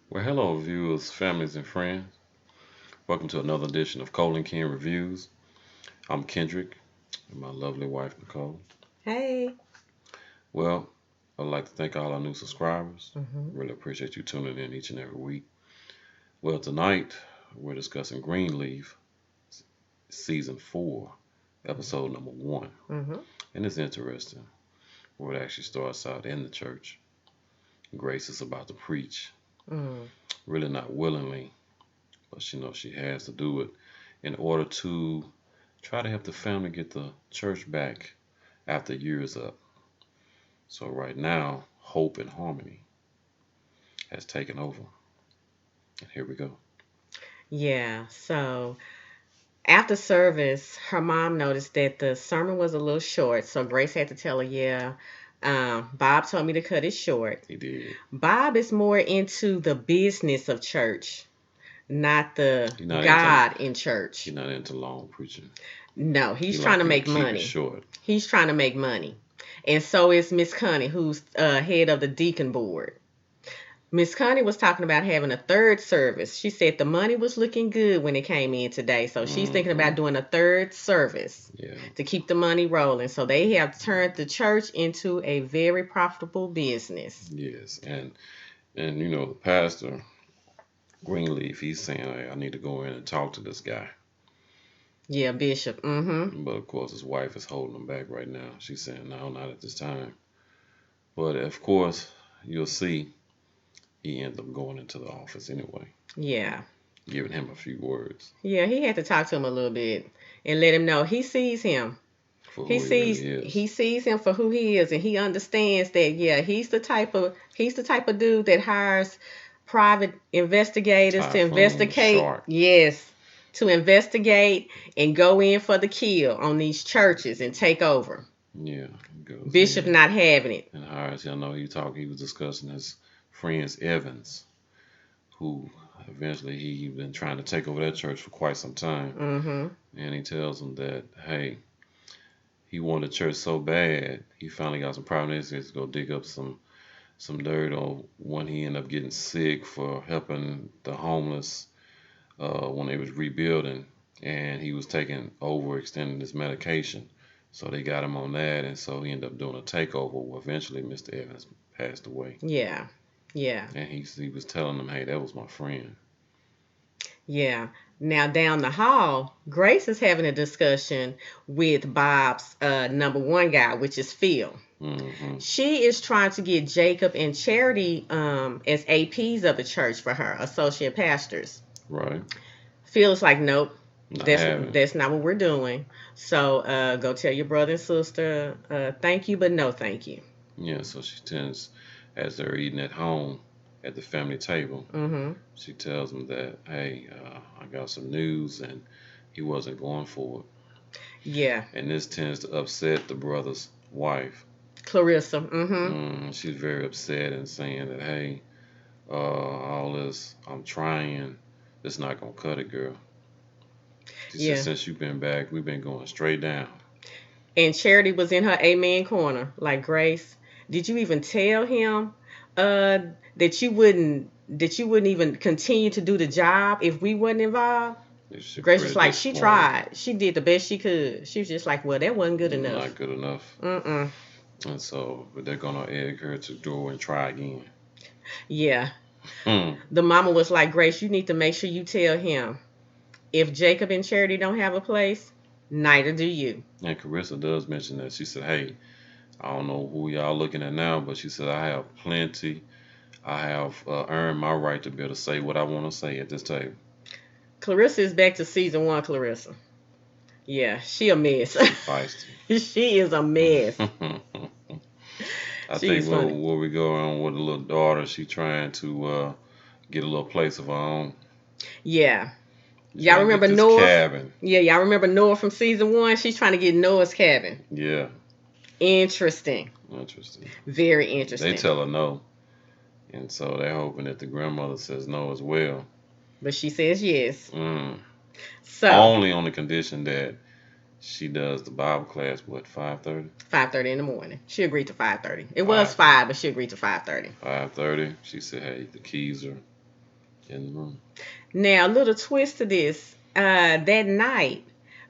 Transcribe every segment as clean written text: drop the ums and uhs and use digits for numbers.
Well, hello, viewers, families, and friends. Welcome to another edition of Cole and Ken Reviews. I'm Kendrick and my lovely wife, Nicole. Hey. Well, I'd like to thank all our new subscribers. hmm Really appreciate you tuning in each and every week. Well, tonight we're discussing Greenleaf, Season 4, Episode number 1. hmm And it's interesting where it actually starts out in the church. Grace is about to preach, mm really not willingly, but she knows she has to do it in order to try to help the family get the church back after years up. So right now, hope and harmony has taken over. And here we go. Yeah. So after service, her mom noticed that the sermon was a little short. So Grace had to tell her, yeah, Bob told me to cut it short. He did. Bob is more into the business of church, not the He's not into God in church. he's not into long preaching. No, He he's trying like to you to make keep it money. short. He's trying to make money. And so is Miss Connie, who's head of the deacon board. Miss Connie was talking about having a third service. She said the money was looking good when it came in today. So she's thinking Hmm. about doing a third service Yeah. to keep the money rolling. So they have turned the church into a very profitable business. Yes. And the pastor Greenleaf, he's saying, hey, I need to go in and talk to this guy. Yeah, Bishop. But of course, his wife is holding him back right now. She's saying, no, not at this time. But of course, you'll see he ended up going into the office anyway, Yeah. giving him a few words Yeah, he had to talk to him a little bit and let him know he sees him. for He who he really sees is. he sees him for who he is and he understands that yeah, he's the type of dude that hires private investigators to Typhoon, investigate, shark. yes, to investigate and go in for the kill on these churches and take over. Yeah, he goes Bishop in not having it. and hires. I know he was discussing his friends Evans, who eventually he been trying to take over that church for quite some time. Mm-hmm. And he tells him that, hey, he wanted church so bad, he finally got some private investigators to go dig up some dirt on when he ended up getting sick for helping the homeless when they was rebuilding, and he was taking overextending his medication. So they got him on that, and so he ended up doing a takeover. Well, eventually, Mr. Evans passed away, Yeah. Yeah. and he was telling them, "Hey, that was my friend." Yeah. Now down the hall, Grace is having a discussion with Bob's number one guy, which is Phil. Hmm. She is trying to get Jacob and Charity as APs of the church for her, associate pastors. Right? Phil is like, nope, Not that's having it. that's not what we're doing. So go tell your brother and sister, thank you, but no thank you. Yeah. So she tends, as they're eating at home at the family table, Mm-hmm. she tells him that, "Hey, I got some news," and he wasn't going for it. Yeah, And this tends to upset the brother's wife. Clarissa. Mm-hmm. She's very upset and saying that, hey, all this, I'm trying, it's not gonna cut it, girl. She said, Yeah, since you've been back, we've been going straight down. and Charity was in her amen corner, like Grace. Did you even tell him uh, that you wouldn't even continue to do the job if we wasn't involved? She's Grace pretty was like, she disappointed. tried. She did the best she could. She was just like, well, that wasn't good Not enough. good enough. Mm-mm. And so, but they're gonna egg her to go and try again. Yeah. Hmm. The mama was like, Grace, you need to make sure you tell him if Jacob and Charity don't have a place, neither do you. And Carissa does mention that. She said, hey, I don't know who y'all looking at now, but she said, I have plenty. I have earned my right to be able to say what I want to say at this table. Clarissa is back to season one, Clarissa. Yeah, she a mess. She feisty. She is a mess. I think She's funny. where we go on with the little daughter, she trying to get a little place of her own. Yeah. She's Y'all trying to get remember this Noah? cabin. Yeah, y'all remember Noah from season one? She's trying to get Noah's cabin. Yeah, Interesting. interesting. Very They interesting. tell her no, and so they're hoping that the grandmother says no as well. But she says yes. Mm. So, Only on the condition that she does the Bible class. What 5:30? 5:30 in the morning. She agreed to 5:30. It was 5 5, but she agreed to 5:30. 5:30. She said, "Hey, the keys are in the room. Now, a little twist to this. That night,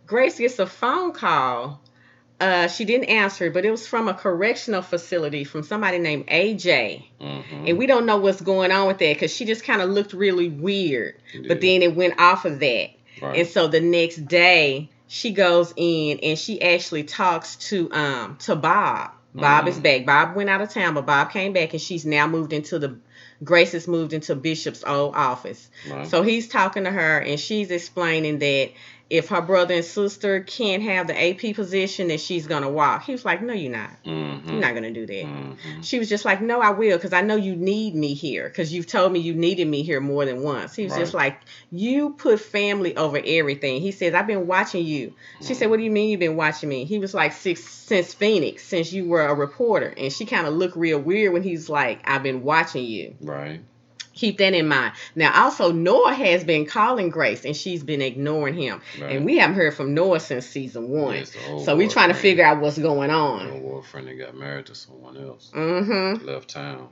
Grace gets a phone call. She didn't answer, but it was from a correctional facility from somebody named AJ. And Mm-hmm. we don't know what's going on with that because she just kind of looked really weird. But Yeah. then it went off of that. And Right. so the next day, she goes in and she actually talks to Bob. Bob is Mm-hmm. back. Bob went out of town, but Bob came back and she's now moved into the Grace has moved into Bishop's old office. Right. So he's talking to her and she's explaining that if her brother and sister can't have the AP position, then she's gonna walk. He was like, "No, you're not. You're Mm-hmm. not gonna do that." Mm-hmm. She was just like, "No, I will, because I know you need me here, because you've told me you needed me here more than once." He was just Right. like, "You put family over everything." He says, "I've been watching you." She said, Mm-hmm. "What do you mean you've been watching me?" He was like, Since Phoenix, since you were a reporter." And she kind of looked real weird when he's like, "I've been watching you." Right. Keep that in mind. Now, also, Noah has been calling Grace and she's been ignoring him. And Right. we haven't heard from Noah since season one. Yes, the old So we're trying to boyfriend. figure out what's going The on. old boyfriend that got married to someone else. Mm-hmm. Left town.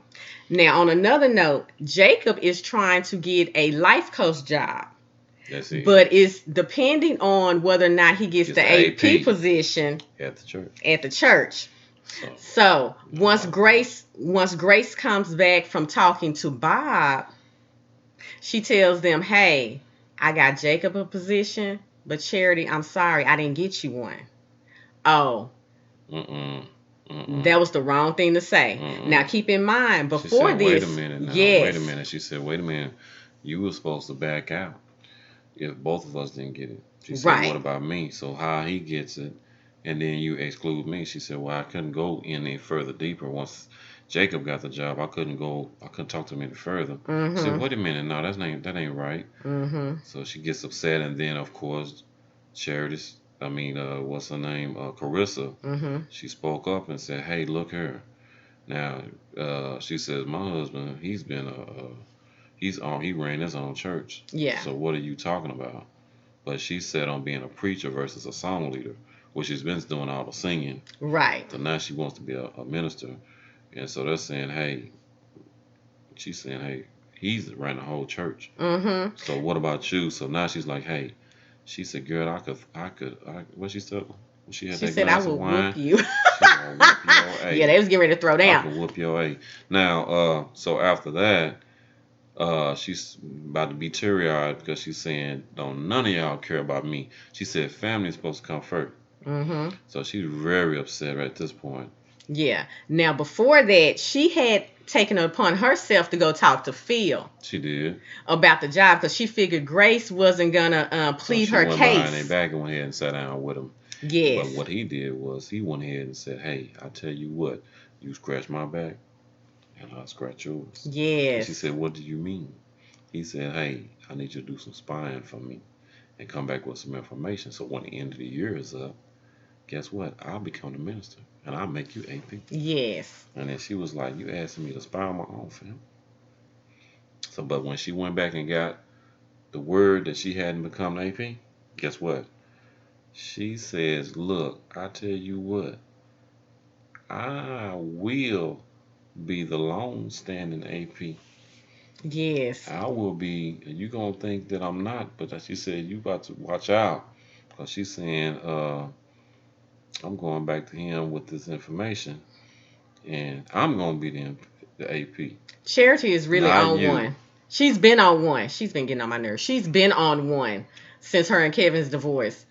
Now, on another note, Jacob is trying to get a life coach job, That's it. but it's depending on whether or not he gets Gets the the AP AP position at the church. at the church. So So no once matter. Grace comes back from talking to Bob, she tells them, "Hey, I got Jacob a position, but Charity, I'm sorry, I didn't get you one." Oh, Mm-mm. that Mm-mm. was the wrong thing to say. Now Mm-mm. keep in mind, She before said, "Wait a this, minute now. Wait a yes, minute." She said, "Wait a minute. You were supposed to back out if both of us didn't get it." She said, "What right. about me? So how he gets it, and then you exclude me?" She said, "Well, I couldn't go any further deeper once Jacob got the job. I couldn't go. I couldn't talk to him any further." She said, Mm-hmm. "Wait a minute. No, that ain't right." Mm-hmm. So she gets upset, and then of course, Charity, what's her name? Carissa. Mm-hmm. She spoke up and said, "Hey, look here. Now," she says, "My husband, he's been he ran his own church. Yeah. So what are you talking about?" But she said on being a preacher versus a song leader, which she's been doing all the singing. Right. So now she wants to be a minister, and so they're saying, "Hey," she's saying, "Hey, he's running the whole church. Mm-hmm. So what about you?" So now she's like, "Hey," she said, "Girl, what she said when she had She that said, "I glass of will whoop wine, you." she gonna whoop your Yeah, A. they was getting ready to throw I down. could whoop your A." Now, so after that, she's about to be teary eyed because she's saying, "Don't none of y'all care about me." She said, "Family is supposed to come first." Mm-hmm. So she's very upset at this point. Yeah. Now, before that, she had taken it upon herself to go talk to Phil She did. about the job because she figured Grace wasn't gonna So plead she her went behind their case. back and went ahead and sat down with him. But Yes. what he did was he went ahead and said, "Hey, I tell you what, you scratch my back and I'll scratch yours." And she Yes. said, "What do you mean?" He said, "Hey, I need you to do some spying for me and come back with some information. So when the end of the year is up, guess what? I'll become the minister and I'll make you AP." Yes. And then she was like, "You asking me to spy on my own family?" So, but when she went back and got the word that she hadn't become AP, guess what? She says, "Look, I tell you what, I will be the long standing AP. Yes. I will be, you gonna think that I'm not, but she said, you about to watch out. Because she's saying, I'm going back to him with this information and I'm gonna be the AP. Charity is really Not on you. one. She's been on one. She's been getting on my nerves. She's been on one since her and Kevin's divorce.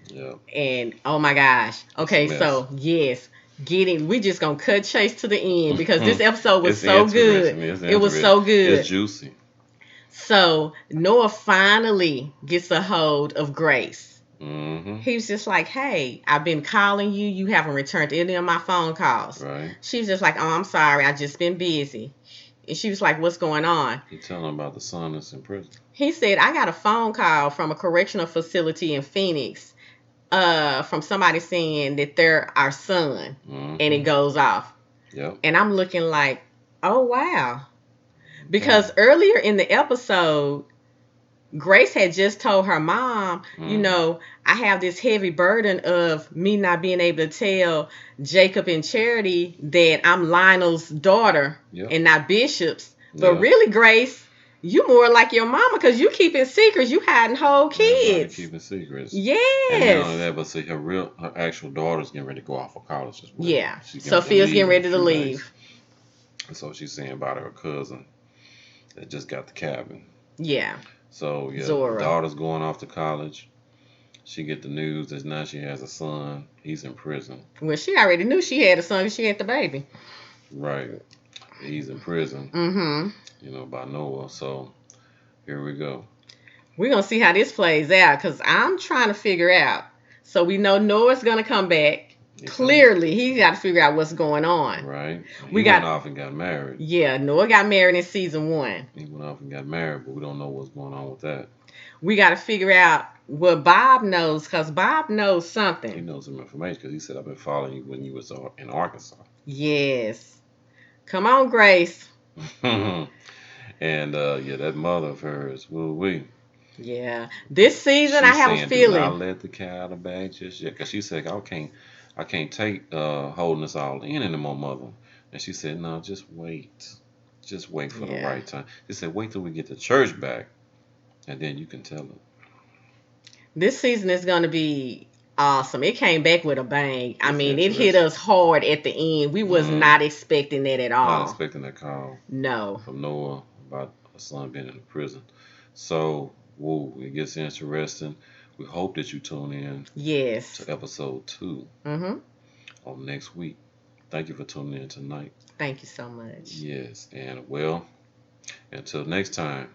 Yeah, And oh my gosh. it's a Okay, mess. so yes, we just gonna cut Chase to the end because this episode was It's so good. interesting. It's It was interesting. so It's good. juicy. So Noah finally gets a hold of Grace. Mm-hmm. He was just like, "Hey, I've been calling you. You haven't returned any of my phone calls." Right. She was just like, "Oh, I'm sorry. I just been busy." And she was like, "What's going on?" He telling about the son that's in prison. He said, "I got a phone call from a correctional facility in Phoenix, from somebody saying that they're our son," and it Mm-hmm. goes off. Yep. And I'm looking like, "Oh wow." Okay. Because earlier in the episode, Grace had just told her mom, Mm-hmm. "I have this heavy burden of me not being able to tell Jacob and Charity that I'm Lionel's daughter Yep. and not Bishop's." But Yeah. really, Grace, You more like your mama because you keeping secrets. You hiding whole Everybody kids. keeping secrets. And not only Yes. that, but see, her actual daughter's getting ready to go off for college as well. Yeah. She's getting ready to Sophia's leave getting in a ready to few days. leave. And so she's saying about her cousin that just got the cabin. Yeah. So yeah, the Zora. daughter's going off to college. She get the news that now she has a son. He's in prison. Well, she already knew she had a son 'cause she had the baby. Right. He's in prison, Mm-hmm. by Noah. So here we go. We're gonna see how this plays out because I'm trying to figure out. So we know Noah's gonna come back. He coming. Clearly, he got to figure out what's going on. Right. We He went got, off and got married. yeah, Noah got married in season 1. He went off and got married, but we don't know what's going on with that. We got to figure out what Bob knows because Bob knows He something. knows some information because he said, I've been following you when you was in Arkansas. Yes. Come on, Grace. And yeah, that mother of hers, we. Yeah. This season, I She's have a saying, do not feeling. let the cat out of the bag just yet. Because she said, I can't take holding us all in anymore, mother. And she said, no, just wait. Just wait for the Yeah. right time. She said, wait till we get the church back. And then you can tell her. This season is going to be awesome. It came back with a bang. I It's mean, it hit interesting. us hard at the end. We was Mm, not expecting that at not all. expecting that call No. from Noah about a son being in the prison. So, whoa, it gets interesting. We hope that you tune in Yes. to episode 2 Mm-hmm. on next week. Thank you for tuning in tonight. Thank you so much. Yes, and well, until next time,